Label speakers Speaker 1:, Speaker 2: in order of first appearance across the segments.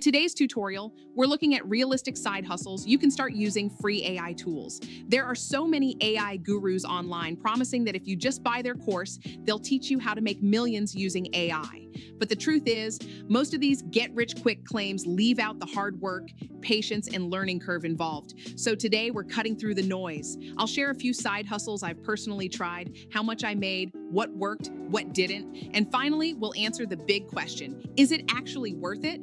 Speaker 1: Today's tutorial, we're looking at realistic side hustles you can start using free AI tools. There are so many AI gurus online promising that if you just buy their course, they'll teach you how to make millions using AI. But the truth is, most of these get-rich-quick claims leave out the hard work, patience, and learning curve involved. So today, we're cutting through the noise. I'll share a few side hustles I've personally tried, how much I made, what worked, what didn't, and finally, we'll answer the big question: is it actually worth it?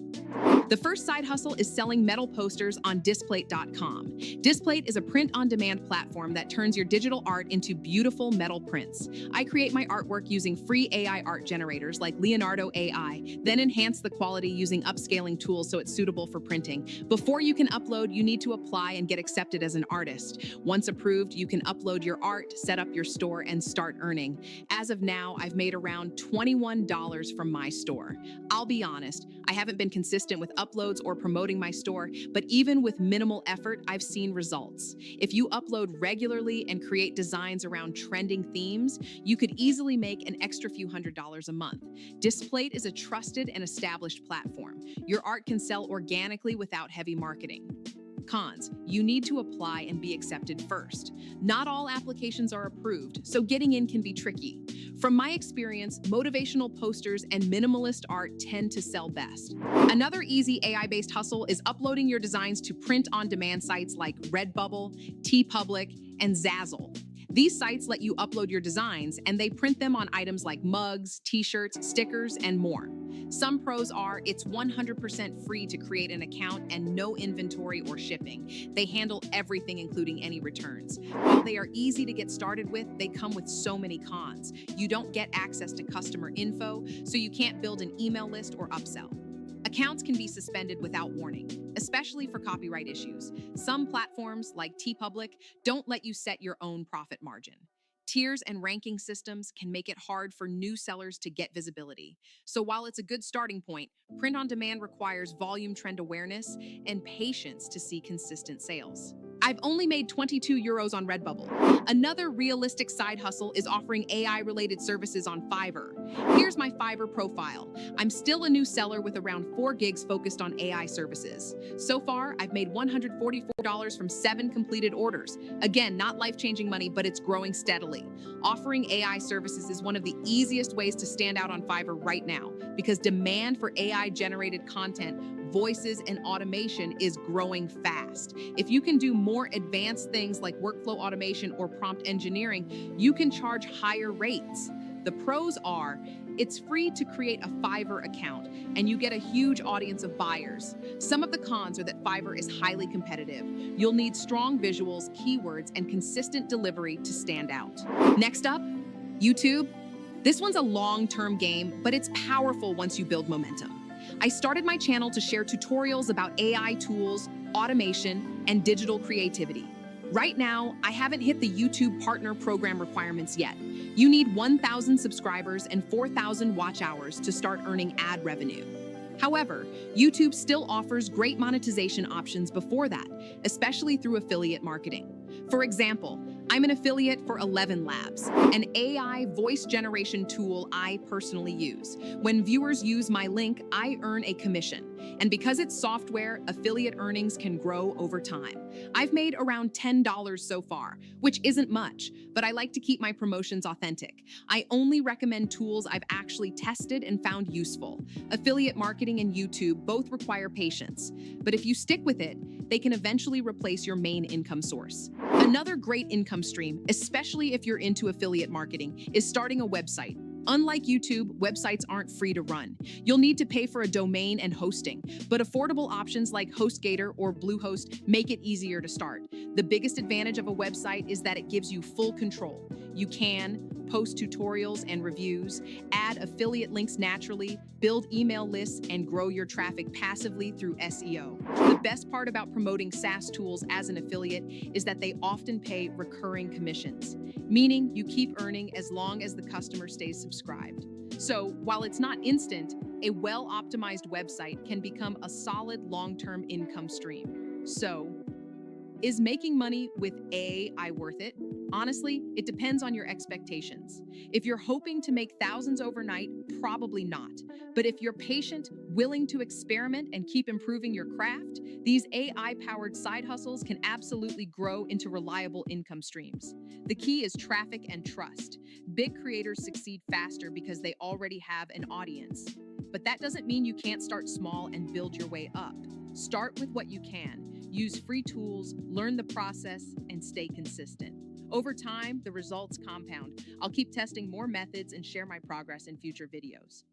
Speaker 1: The first side hustle is selling metal posters on Displate.com. Displate is a print-on-demand platform that turns your digital art into beautiful metal prints. I create my artwork using free AI art generators like Leonardo AI, then enhance the quality using upscaling tools so it's suitable for printing. Before you can upload, you need to apply and get accepted as an artist. Once approved, you can upload your art, set up your store, and start earning. As of now, I've made around $21 from my store. I'll be honest, I haven't been consistent with uploads or promoting my store, but even with minimal effort, I've seen results. If you upload regularly and create designs around trending themes, you could easily make an extra few $100s a month. Displate is a trusted and established platform. Your art can sell organically without heavy marketing. Cons: you need to apply and be accepted first. Not all applications are approved, so getting in can be tricky. From my experience, motivational posters and minimalist art tend to sell best. Another easy AI-based hustle is uploading your designs to print-on-demand sites like Redbubble, and Zazzle. These sites let you upload your designs, and they print them on items like mugs, t-shirts, stickers, and more. Some pros are it's 100% free to create an account and no inventory or shipping. They handle everything, including any returns. While they are easy to get started with, they come with so many cons. You don't get access to customer info, so you can't build an email list or upsell. Accounts can be suspended without warning, especially for copyright issues. Some platforms, like TeePublic, don't let you set your own profit margin. Tiers and ranking systems can make it hard for new sellers to get visibility. So while it's a good starting point, print on demand requires volume trend awareness and patience to see consistent sales. I've only made 22 euros on Redbubble. Another realistic side hustle is offering AI-related services on Fiverr. Here's my Fiverr profile. I'm still a new seller with around 4 gigs focused on AI services. So far, I've made $144 from 7 completed orders. Again, not life-changing money, but it's growing steadily. Offering AI services is one of the easiest ways to stand out on Fiverr right now because demand for AI-generated content, voices, and automation is growing fast. If you can do more advanced things like workflow automation or prompt engineering, you can charge higher rates. The pros are, it's free to create a Fiverr account, and you get a huge audience of buyers. Some of the cons are that Fiverr is highly competitive. You'll need strong visuals, keywords, and consistent delivery to stand out. Next up, YouTube. This one's a long-term game, but it's powerful once you build momentum. I started my channel to share tutorials about AI tools, automation, and digital creativity. Right now, I haven't hit the YouTube Partner Program requirements yet. You need 1,000 subscribers and 4,000 watch hours to start earning ad revenue. However, YouTube still offers great monetization options before that, especially through affiliate marketing. For example, I'm an affiliate for 11 Labs, an AI voice generation tool I personally use. When viewers use my link, I earn a commission. And because it's software, affiliate earnings can grow over time. I've made around $10 so far, which isn't much, but I like to keep my promotions authentic. I only recommend tools I've actually tested and found useful. Affiliate marketing and YouTube both require patience, but if you stick with it, they can eventually replace your main income source. Another great income stream, especially if you're into affiliate marketing, is starting a website. Unlike YouTube, websites aren't free to run. You'll need to pay for a domain and hosting, but affordable options like HostGator or Bluehost make it easier to start. The biggest advantage of a website is that it gives you full control. You can post tutorials and reviews, add affiliate links naturally, build email lists, and grow your traffic passively through SEO. The best part about promoting SaaS tools as an affiliate is that they often pay recurring commissions, meaning you keep earning as long as the customer stays subscribed. So while it's not instant, a well-optimized website can become a solid long-term income stream. So Is making money with AI worth it? Honestly, it depends on your expectations. If you're hoping to make thousands overnight, probably not. But if you're patient, willing to experiment, and keep improving your craft, these AI powered side hustles can absolutely grow into reliable income streams. The key is traffic and trust. Big creators succeed faster because they already have an audience. But that doesn't mean you can't start small and build your way up. Start with what you can. Use free tools, learn the process, and stay consistent. Over time, the results compound. I'll keep testing more methods and share my progress in future videos.